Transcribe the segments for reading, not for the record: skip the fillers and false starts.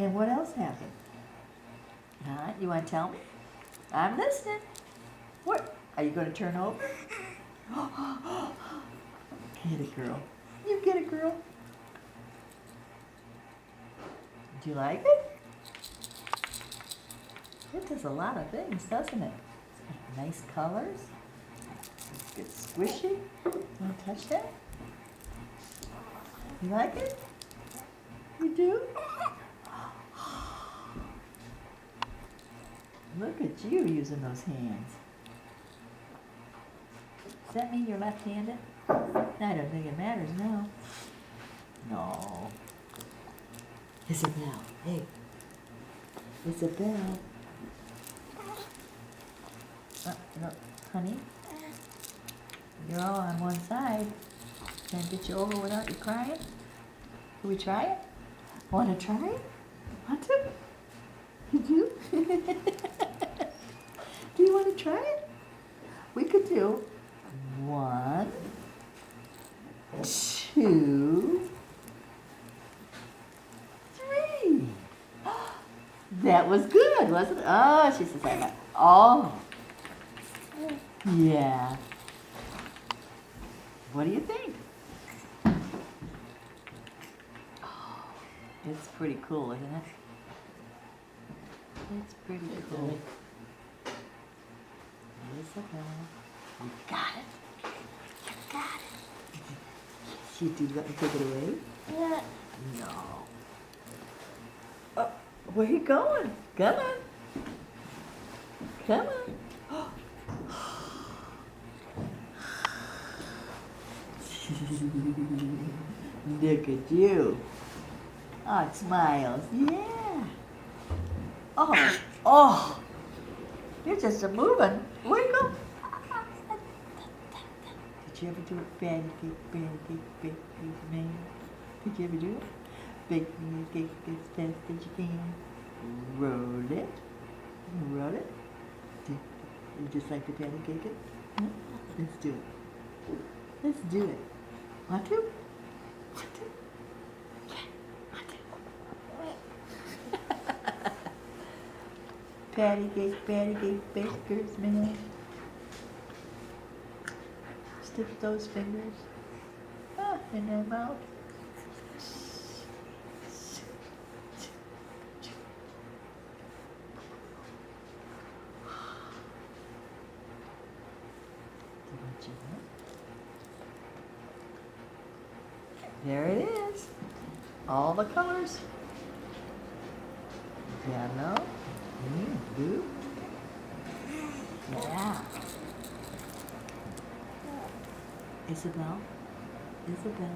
And what else happened? Huh? You want to tell me? I'm listening. What? Are you going to turn over? Get it, girl. You get it, girl. Do you like it? It does a lot of things, doesn't it? It's got nice colors. It's squishy. Want to touch that? You like it? You do? Look at you using those hands. Does that mean you're left-handed? I don't think it matters now. No. Isabel, hey. Isabel. No, honey. You're all on one side. Can I get you over without you crying? Can we try it? Want to try it? Want to? You do? Do you want to try it? We could do 1, 2, 3. That was good, wasn't it? Oh, she says I got. Oh. Yeah. What do you think? Oh, it's pretty cool, isn't it? It's pretty cool. Isabel. You got it. You got it. Yes, you do. Let me take it away. Yeah. No. Oh, where are you going? Come on. Come on. Look at you. Oh, it smiles. Yeah. Oh, oh. You're just a moving. Where you go? Did you ever do it? Big man. Did you ever do it? Big cake as fast as you can. Roll it. Roll it. You just like to pancake it? Huh? Let's do it. Let's do it. Want to? Want to? Yeah, want to? Patty cake, baker's man. Stick those fingers in their mouth. There it is. All the colors. Yellow, green, blue. Yeah. Isabel. Isabel.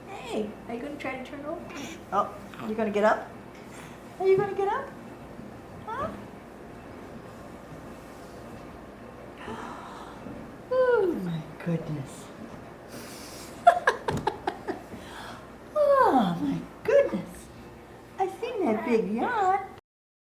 Hey, are you going to try to turn over? Oh, you're going to get up? Are you going to get up? Huh? Oh, my goodness.